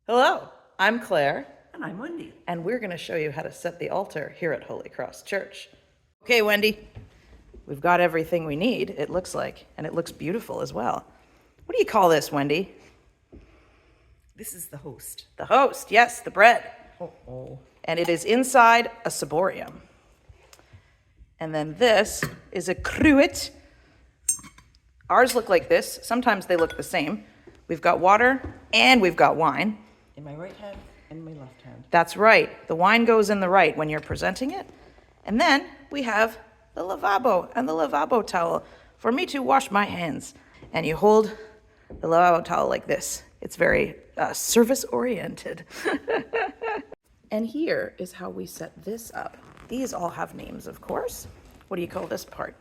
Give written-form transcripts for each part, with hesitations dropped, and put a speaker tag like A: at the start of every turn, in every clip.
A: Hello, I'm Claire,
B: And I'm Wendy.
A: and we're going to show you how to set the altar here at Holy Cross Church. Okay, Wendy, we've got everything we need, it looks like, and it looks beautiful as well. What do you call this, Wendy?
B: This is the host.
A: The host, yes, the bread.
B: Oh.
A: And it is inside a ciborium. And then this is a cruet. Ours look like this. Sometimes they look the same. We've got water and we've got wine.
B: In my right hand and my left hand.
A: That's right. The wine goes in the right when you're presenting it. And then we have the lavabo and the lavabo towel for me to wash my hands. And you hold the lavabo towel like this. It's very service-oriented. And here is how we set this up. These all have names, of course. What do you call this part?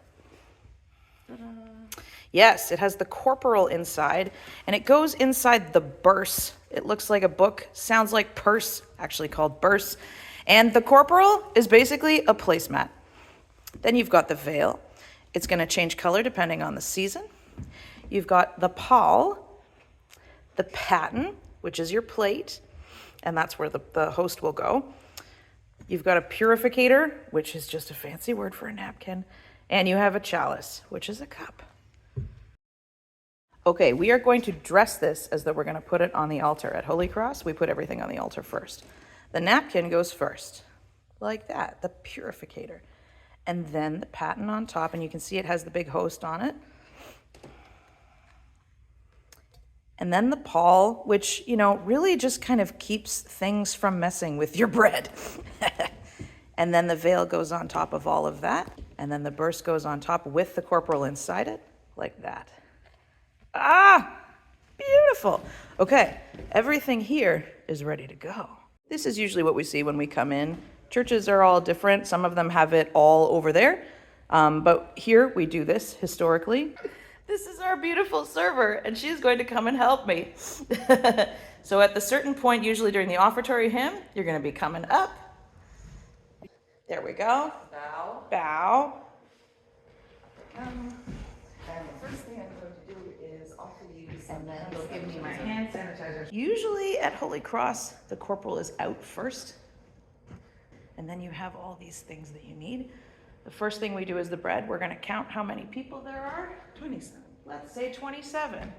A: Yes, it has the corporal inside, and it goes inside the burse. It looks like a book, sounds like purse, actually called burse. And the corporal is basically a placemat. Then you've got the veil. It's going to change color depending on the season. You've got the pall, the paten, which is your plate, and that's where the host will go. You've got a purificator, which is just a fancy word for a napkin, and you have a chalice, which is a cup. Okay, we are going to dress this as though we're going to put it on the altar. At Holy Cross, we put everything on the altar first. The napkin goes first, like that, the purificator. And then the paten on top, and you can see it has the big host on it. And then the pall, which, really just kind of keeps things from messing with your bread. And then the veil goes on top of all of that. And then the burse goes on top with the corporal inside it, like that. Ah, beautiful. Okay, everything here is ready to go. This is usually what we see when we come in. Churches are all different. Some of them have it all over there. But here we do this historically. This is our beautiful server, and she's going to come and help me. So at the certain point, usually during the offertory hymn, you're going to be coming up. There we go.
B: Bow.
A: Bow.
B: And the first thing I'm going to do is offer you some.
A: And then they'll give me my hand sanitizer. Usually at Holy Cross, the corporal is out first. And then you have all these things that you need. The first thing we do is the bread. We're going to count how many people there are.
B: 27.
A: Let's say 27.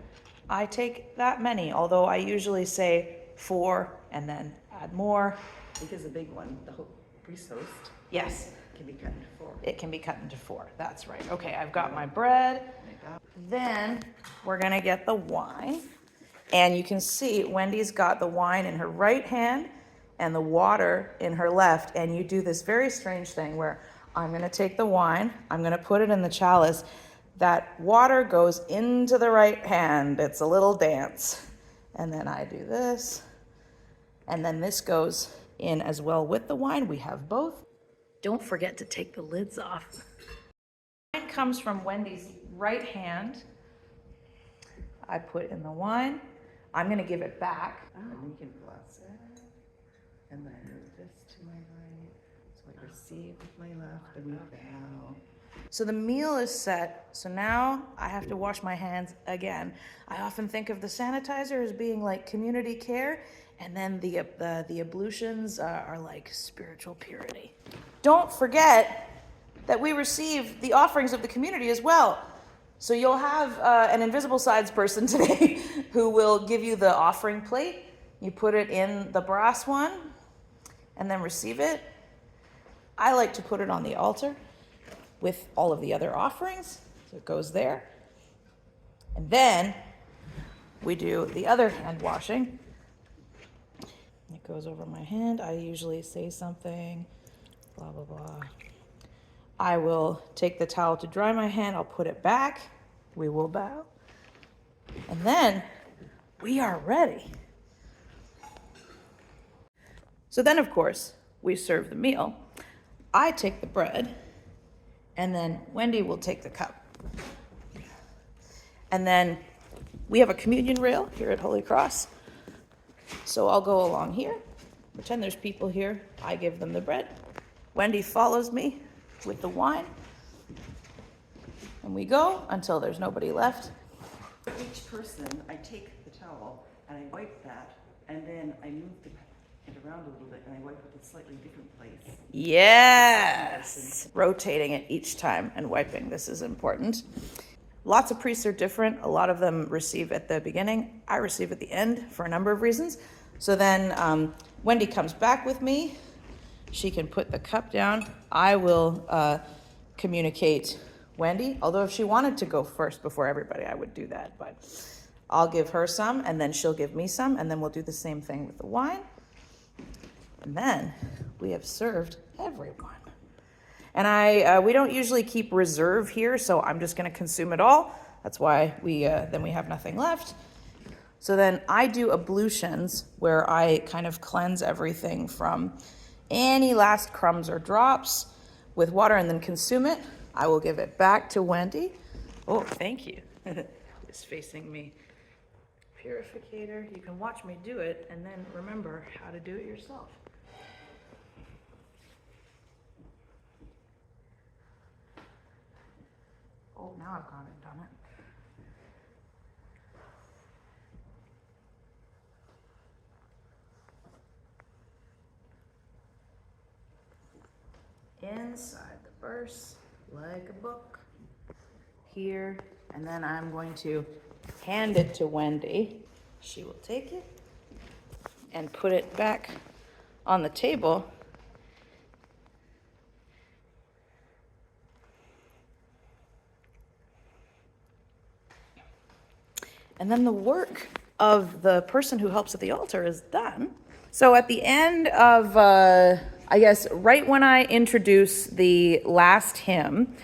A: I take that many, although I usually say 4 and then add more.
B: Because the big one, the priest host,
A: Yes,
B: can be cut into 4.
A: it can be cut into 4. That's right. Okay, I've got my bread. Then we're going to get the wine. And you can see Wendy's got the wine in her right hand and the water in her left. And you do this very strange thing where I'm going to take the wine, I'm going to put it in the chalice. That water goes into the right hand. It's a little dance. And then I do this. And then this goes in as well with the wine. We have both. Don't forget to take the lids off. Wine comes from Wendy's right hand. I put in the wine. I'm going to give it back.
B: And then you can bless it. And then move this to my right. So I receive with my left and we bow.
A: So the meal is set. So now I have to wash my hands again. I often think of the sanitizer as being like community care, and then the ablutions are like spiritual purity. Don't forget that we receive the offerings of the community as well. So you'll have an invisible sides person today who will give you the offering plate. You put it in the brass one and then receive it. I like to put it on the altar with all of the other offerings. So it goes there. And then we do the other hand washing. It goes over my hand. I usually say something, blah, blah, blah. I will take the towel to dry my hand. I'll put it back. We will bow. And then we are ready. So then, of course, we serve the meal. I take the bread, and then Wendy will take the cup. And then we have a communion rail here at Holy Cross. So I'll go along here, pretend there's people here. I give them the bread. Wendy follows me with the wine. And we go until there's nobody left.
B: For each person, I take the towel and I wipe that And then I move it around a little bit and I wipe with a slightly different place.
A: Yes. Rotating it each time and wiping. This is important. Lots of priests are different. A lot of them receive at the beginning. I receive at the end for a number of reasons. So then Wendy comes back with me. She can put the cup down. I will communicate Wendy. Although if she wanted to go first before everybody, I would do that. But I'll give her some, and then she'll give me some, and then we'll do the same thing with the wine. And then we have served everyone. And we don't usually keep reserve here, so I'm just going to consume it all. That's why we have nothing left. So then I do ablutions where I kind of cleanse everything from any last crumbs or drops with water and then consume it. I will give it back to Wendy. Oh, thank you. It's facing me. Purificator. You can watch me do it and then remember how to do it yourself. Oh, now I've gone and done it. Inside the verse, like a book, here, and then I'm going to hand it to Wendy. She will take it and put it back on the table. And then the work of the person who helps at the altar is done. So at the end of, I guess, right when I introduce the last hymn,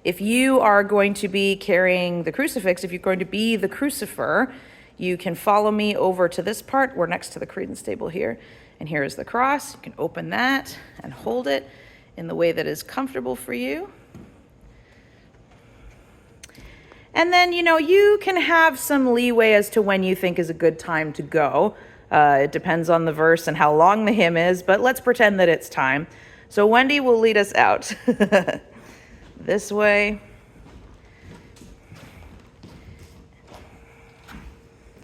A: if you are going to be carrying the crucifix, if you're going to be the crucifer, you can follow me over to this part. We're next to the credence table here. And here is the cross. You can open that and hold it in the way that is comfortable for you. And then, you can have some leeway as to when you think is a good time to go. It depends on the verse and how long the hymn is, but let's pretend that it's time. So Wendy will lead us out this way.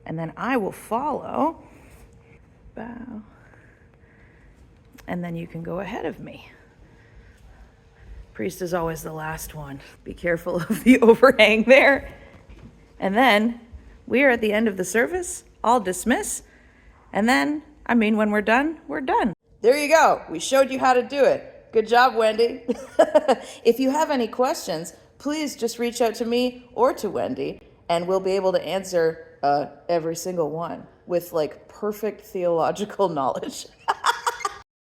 A: And then I will follow. Bow. And then you can go ahead of me. Priest is always the last one. Be careful of the overhang there. And then we are at the end of the service. I'll dismiss. And then, when we're done, we're done. There you go. We showed you how to do it. Good job, Wendy. If you have any questions, please just reach out to me or to Wendy, and we'll be able to answer every single one with perfect theological knowledge.